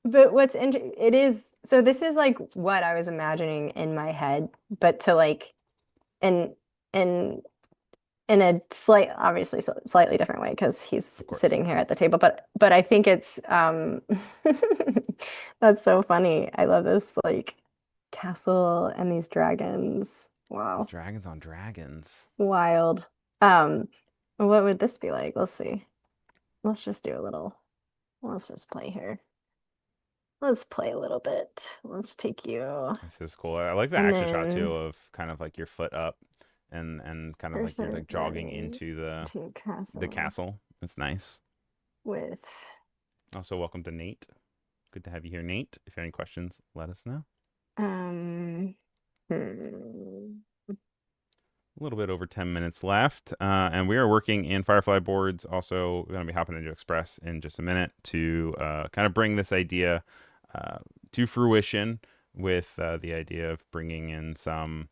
But what's inter it is so this is like what I was imagining in my head, but to like in in in a obviously slightly different way because he's Of course. sitting here at the table. But I think it's that's so funny. I love this like castle and these dragons. The Wow, dragons on dragons. wild. Um, what would this be like? Let's see. Let's just do a little. Let's just play here. Let's play a little bit. Let's take you This is cool. I like the and action shot too then of kind of like your foot up and kind of like you're person like jogging running into to the castle castle. It's nice. with Also, welcome to Nate. Good to have you here, Nate. If you have any questions, let us know. um. Hmm. A little bit over 10 minutes left. And we are working in Firefly boards. Also, going to be hopping into Express in just a minute to kind of bring this idea uh, to fruition with the idea of bringing in some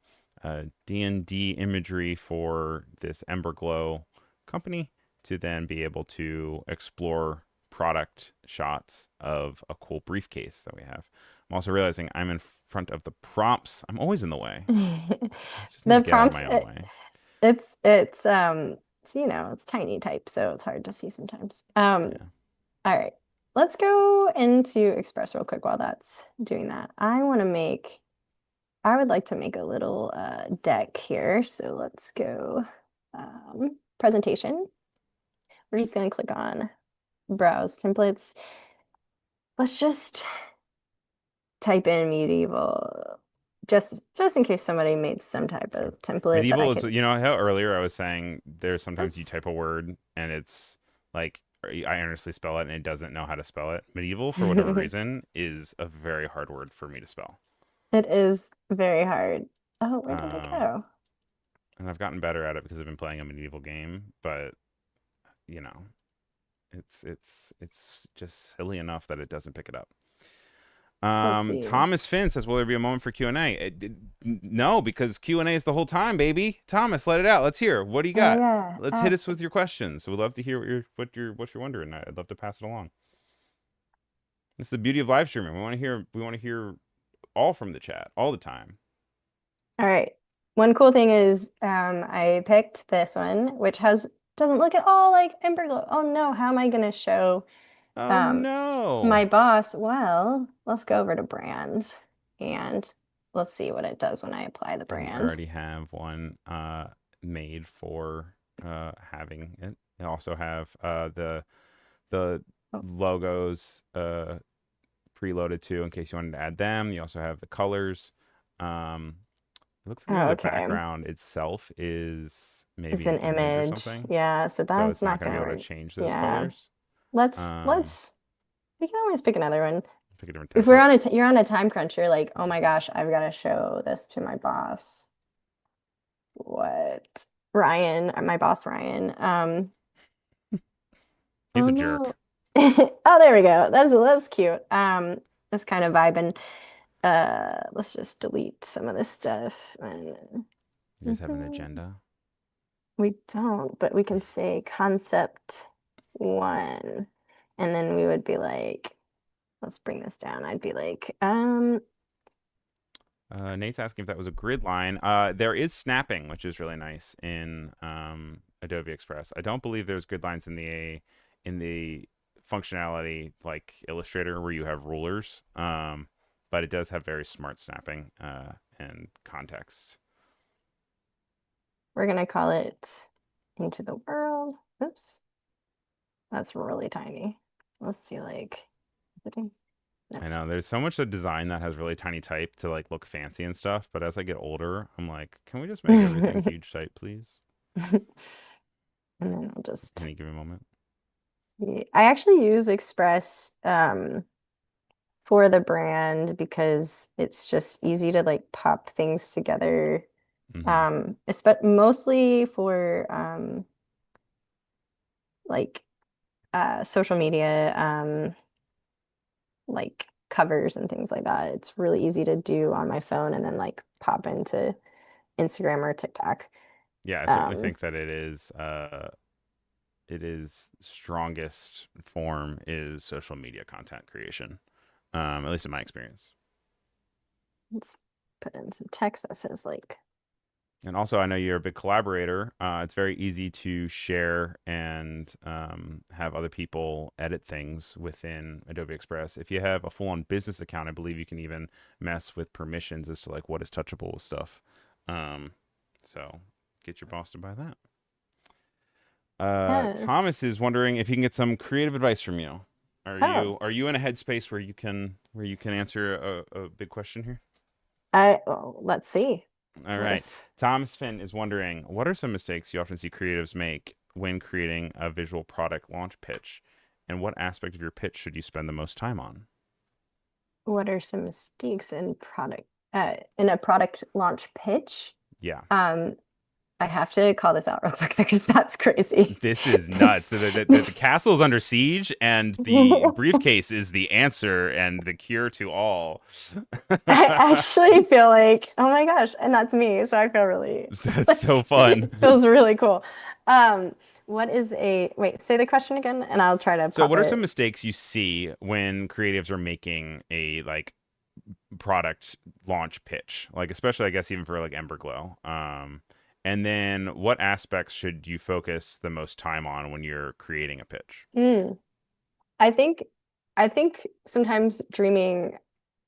D&D imagery for this Ember Glow company to then be able to explore product shots of a cool briefcase that we have. I'm also realizing I'm in front of the prompts. I'm always in the way. I just need to The get out of prompts my own way. it's it's tiny type, so it's hard to see sometimes. Yeah. All right. Let's go into Express real quick while that's doing that. I would like to make a little deck here. So let's go presentation. We're just gonna click on browse templates. Let's just type in medieval just in case somebody made some type So of template that I medieval is, could you know, how earlier I was saying there's sometimes you oops. type a word and it's like I honestly spell it and it doesn't know how to spell it. Medieval, for whatever reason, is a very hard word for me to spell. It is very hard. Oh, where did it Um, go? and I've gotten better at it because I've been playing a medieval game, but you know, it's just silly enough that it doesn't pick it up. Let's see. Thomas Finn says, "Will there be a moment for Q&A?" No, because Q&A is the whole time, baby. Thomas, let it out. Let's hear. What do you Oh got? yeah, Let's hit us ask. with your questions. We'd love to hear what you're wondering. I'd love to pass it along. This is the beauty of live streaming. We want to hear all from the chat all the time. All right. One cool thing is I picked this one, which has doesn't look at all like Emberglow. Oh no, how am I gonna show Oh um no. my boss? Well, let's go over to brands and let's see what it does when I apply the And you brand. already have one made for having it. You also have the the Oh, logos preloaded too in case you wanted to add them. You also have the colors. Um, it looks like maybe oh, the okay. background itself is It's maybe an an image or image. something, Yeah, so so that's it's not not going to be gonna able to work. change those Yeah. colors. Let's Um, let's we can always pick another one. Pick a different If we're template. on a t you're on a time crunch, you're like, oh my gosh, I've got to show this to my boss. What? Ryan, my boss Ryan. He's Oh a no. jerk. Oh, there we go. That's cute. This kind of vibe and let's just delete some of this stuff. And You guys have an Mhm. agenda. We don't, but we can say concept one. And then we would be like, let's bring this down. I'd be like, Nate's asking if that was a grid line. There is snapping, which is really nice in Adobe Express. I don't believe there's grid lines in the functionality like Illustrator where you have rulers. But it does have very smart snapping and context. we're gonna call it into the world. Oops, that's really tiny. Let's do like, no. I know there's so much of design that has really tiny type to like look fancy and stuff, but as I get older, I'm like, can we just make everything huge type, please? And then I'll just, Any given moment. yeah, I actually use Express for the brand because it's just easy to like pop things together. Hmm. Mostly for like social media, like covers and things like that. It's really easy to do on my phone and then like pop into Instagram or TikTok. Yeah, I certainly Um, think that it is strongest form is social media content creation. At least in my experience. let's put in some text that says like, And also, I know you're a big collaborator. It's very easy to share and have other people edit things within Adobe Express. If you have a full-on business account, I believe you can even mess with permissions as to like what is touchable with stuff. Um, so get your boss to buy that. yes. Thomas is wondering if he can get some creative advice from you. Oh, Are you in a headspace where you can answer a big question here? well, let's see. All What right. is Thomas Finn is wondering what are some mistakes you often see creatives make when creating a visual product launch pitch, and what aspect of your pitch should you spend the most time on? what are some mistakes in a product launch pitch? Yeah. Um, I have to call this out real quick because that's crazy. This is nuts. This The this castle is under siege, and the briefcase is the answer and the cure to all. I actually feel like, oh my gosh, and that's me, so I feel really That's so like fun. feels really cool. Um, what is a wait, say the question again and I'll try to So, pop what are some it. mistakes you see when creatives are making a like product launch pitch, like especially I guess even for like Emberglow. And then what aspects should you focus the most time on when you're creating a pitch? Hmm. I think I think sometimes dreaming,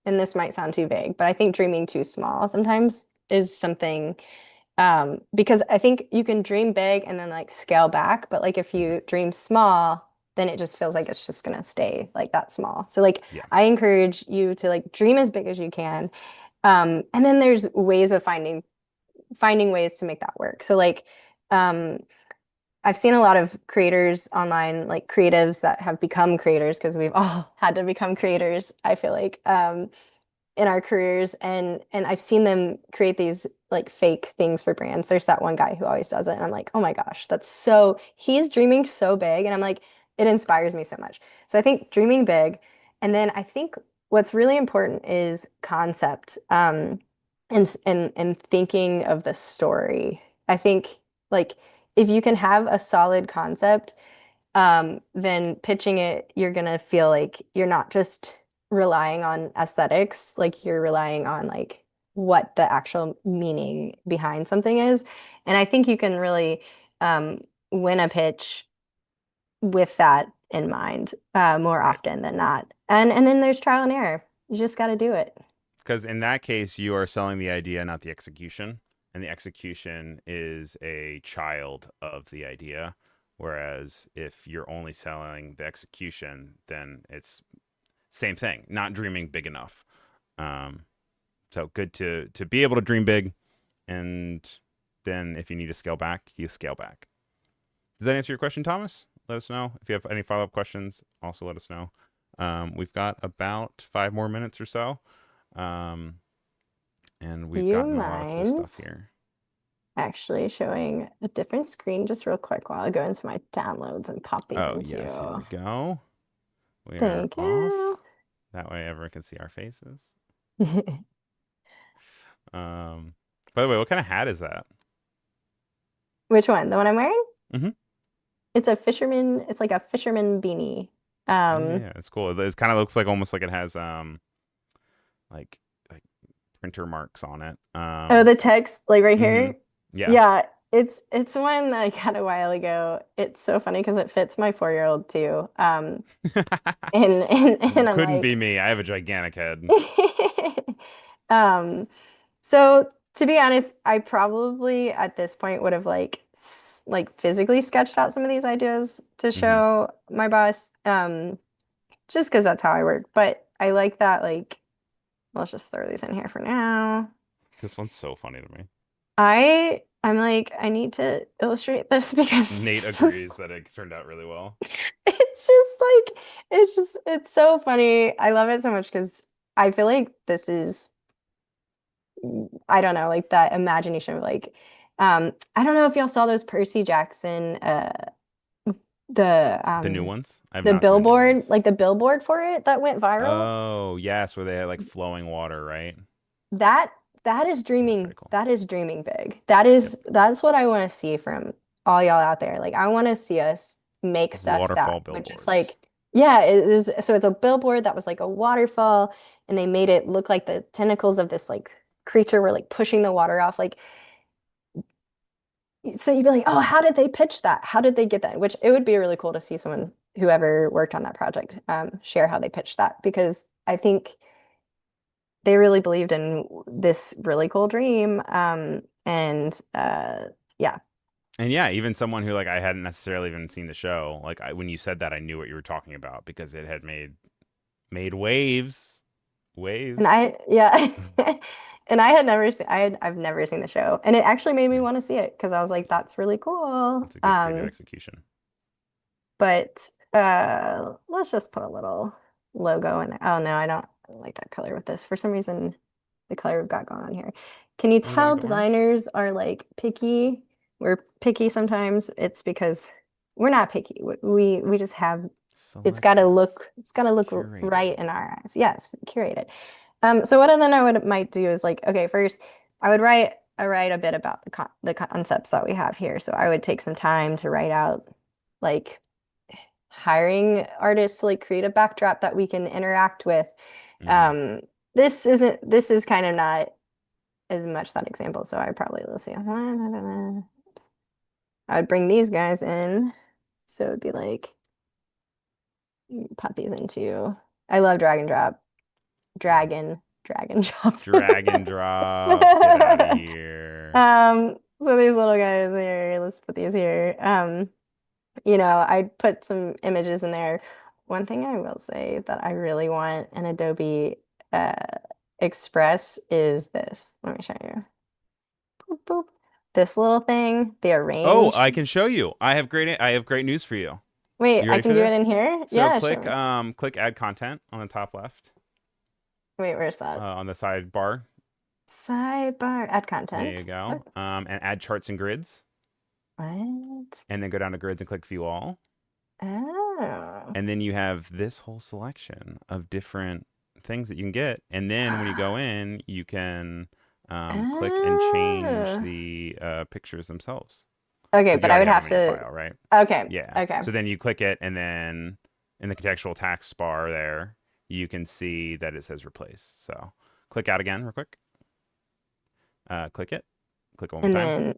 and this might sound too vague, but I think dreaming too small sometimes is something because I think you can dream big and then like scale back, but like if Hmm. you dream small, then it just feels like it's just gonna stay like that small. So like Yeah, I encourage you to like dream as big as you can. And then there's ways of finding ways to make that work. So like um I've seen a lot of creators online, like creatives that have become creators because we've all had to become creators, I feel like, in our careers. And I've seen them create these like fake things for brands. There's that one guy who always does it. And I'm like, oh my gosh, he's dreaming so big. And I'm like, it inspires me so much. So I think dreaming big. And then I think what's really important is concept, and thinking of the story. I think like if you can have a solid concept, then pitching it, you're gonna feel like you're not just relying on aesthetics, like you're relying on like what the actual meaning behind something is. And I think you can really win a pitch with that in mind more right. often than not. And then there's trial and error. You just got to do it. Because in that case, you are selling the idea, not the execution. And the execution is a child of the idea. Whereas if you're only selling the execution, then it's same thing, not dreaming big enough. Um, so good to be able to dream big, and then if you need to scale back, you scale back. Does that answer your question, Thomas? Let us know. If you have any follow up questions, also let us know. We've got about 5 more minutes or so. And Do we've you gotten a lot of cool mind stuff here. actually showing a different screen just real quick while I go into my downloads and pop these Oh, into yes, here you? we go. We are Thank off. you. That way everyone can see our faces. Um, by the way, what kind of hat is that? Which one? The one I'm wearing? Mm-hmm. It's a fisherman, it's like a fisherman beanie. Oh Um, yeah, it's cool. It kind of looks like almost like it has like like printer marks on it. oh, the text like right Mm-hmm. here. Yeah. Yeah, it's one that I got a while ago. It's so funny because it fits my 4-year-old too. And I'm Couldn't be like, me. I have a gigantic head. um, so to be honest, I probably at this point would have like physically sketched out some of these ideas to Mm-hmm. show my boss, just because that's how I work. But I like that, like, let's just throw these in here for now. This one's so funny to me. I'm like, I need to illustrate this because Nate agrees that it turned out really well. it's just like, it's so funny. I love it so much because I feel like this is, I don't know, like that imagination of like, I don't know if y'all saw those Percy Jackson, the The new um ones? I have the not seen the new billboard, ones. like the billboard for it that went viral. Oh, yes, where they had like flowing water, right? That that is That's dreaming. pretty cool. That is dreaming big. Yep. That's what I want to see from all y'all out there. Like I want to see us make stuff that Waterfall would just billboards. like, yeah, it is. So it's a billboard that was like a waterfall, and they made it look like the tentacles of this like creature were like pushing the water off. Like, so you'd be like, oh, how did they pitch that? How did they get that? Which it would be really cool to see someone whoever worked on that project share how they pitched that because I think they really believed in this really cool dream. And yeah. And yeah, even someone who like I hadn't necessarily even seen the show, like when you said that, I knew what you were talking about because it had made waves, And waves. I yeah. And I've never seen the show. And it actually made me Yeah, want to see it because I was like, that's really cool. it's a good creative execution. But let's just put a little logo in there. Oh no, I don't like that color with this. For some reason, the color we've got going on here. Can you Oh, you don't tell like the orange? designers are like picky? We're picky sometimes. It's because we're not picky. We just have Selective, it's gotta look curated. right in our eyes. Yes, curate it. So what then I would might do is like, okay, first I write a bit about the concepts that we have here. So I would take some time to write out like hiring artists to like create a backdrop that we can interact with. Mm-hmm. Um, this is kind of not as much that example, so I probably let's see. I would bring these guys in. So it'd be like put these into I love drag and drop. Yeah. Dragon drop. Drag and drop. Get out of here. So these little guys here, let's put these here. I put some images in there. One thing I will say that I really want in Adobe uh, Express is this. Let me show you. Boop, boop. This little thing, the Oh, arrange. I can show you. I have great news for you. Wait, You I ready can for do it in this? here? So Yeah, show me. click add content on the top left, Wait, where's that? on the sidebar. Sidebar, add There you content. go. And add charts and grids, What? and then go down to grids and click view all. Oh. And then you have this whole selection of different things that you can get. And then when you go in, you can click and change Oh. the pictures themselves Okay, because you but I already would have have them in your to. file, right? Okay, Yeah. okay. So then you click it, and then in the contextual task bar there, you can see that it says replace. So click out again real quick. Click it. Click it one more And time. then,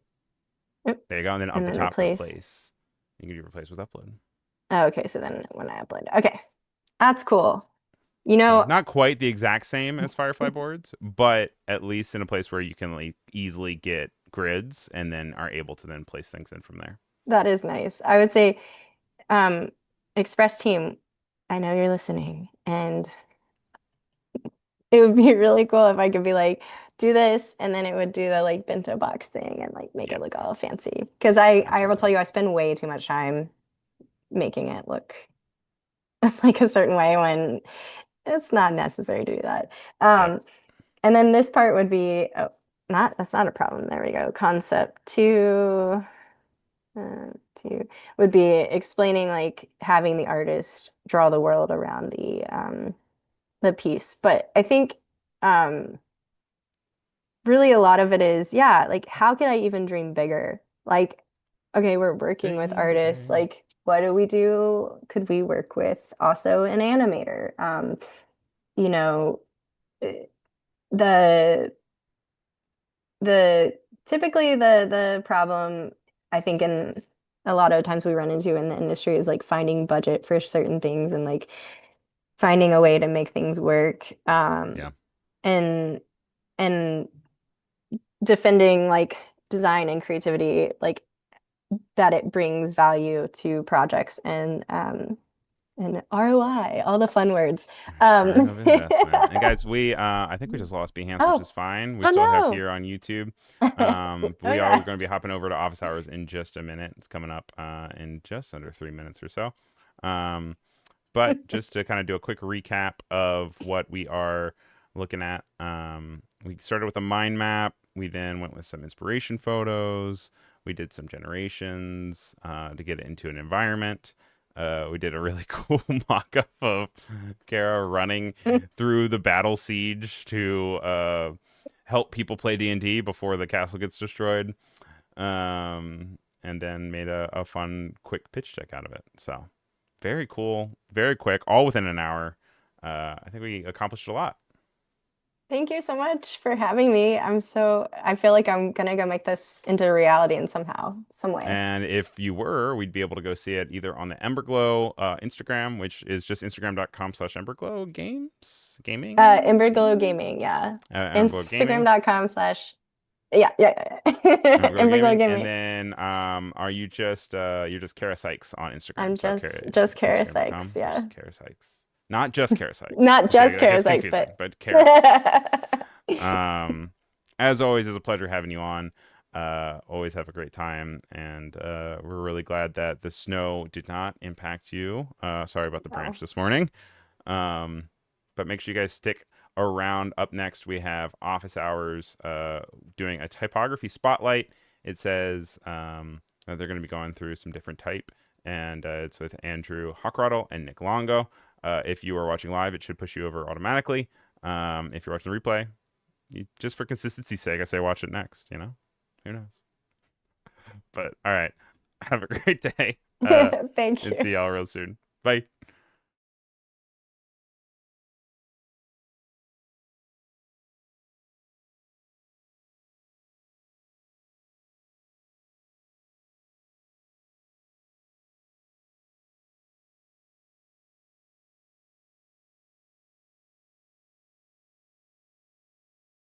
oop, There you go. And then up and the then top, replace. replace. You can do replace with upload. Oh, okay, so then when I upload, okay, that's cool. So not quite the exact same as Firefly boards, but at least in a place where you can like easily get grids and then are able to then place things in from there. That is nice. I would say, um, Express Team, I know you're listening, and it would be really cool if I could be like, do this, and then it would do the like bento box thing and like make Yeah, it look all fancy. Because I will absolutely. tell you, I spend way too much time making it look like a certain way when it's not necessary to do that. Yep. Um, and then this part would be, oh, not, that's not a problem. There we go. Concept two would be explaining like having the artist draw the world around the piece. But I think really a lot of it is, yeah, like how can I even dream bigger? Like, okay, we're working with artists. Bigger. Like, what do we do? Could we work with also an animator? You know, eh, the the typically the problem I think in a lot of times we run into in the industry is like finding budget for certain things and like finding a way to make things work. Yeah. And and defending like design and creativity, like that it brings value to projects and ROI, all the fun words. Return Um, of investment. And guys, we I think we just lost Behance, which oh, is fine. We oh still have no. here on YouTube. Oh We are yeah. going to be hopping over to office hours in just a minute. It's coming up in just under 3 minutes or so. Um, but just to kind of do a quick recap of what we are looking at, we started with a mind map. We then went with some inspiration photos. We did some generations to get it into an environment. We did a really cool mock-up of Kara running through the battle siege to help people play D&D before the castle gets destroyed. And then made a fun, quick pitch deck out of it. So very cool, very quick, all within an hour. I think we accomplished a lot. Thank you so much for having me. I feel like I'm gonna go make this into reality in some way. And if you were, we'd be able to go see it either on the Emberglow Instagram, which is just instagram.com/Emberglow games, Emberglow gaming, Gaming, yeah. Emberglow Gaming, Instagram.com/ yeah. Emberglow Emberglow Gaming. And Gaming. then are you just you're just Carra Sykes on Instagram. I'm So just Carra Instagram.com Sykes, yeah. slash Carra Sykes. Not just Carra Sykes. Not Okay, just that Carra gets Sykes, confusing, but but Carra Sykes. Um, as always, it's a pleasure having you on. Always have a great time, and we're really glad that the snow did not impact you. Sorry about the no. branch this morning. Um, but make sure you guys stick around. Up next, we have Office Hours doing a typography spotlight. It says that they're going to be going through some different type, and it's with Andrew Hockrottle and Nick Longo. If you are watching live, it should push you over automatically. If you're watching the replay, just for consistency's sake, I say watch it next. You know, who knows? But all right, have a great day, Thank and you. see y'all real soon. Bye.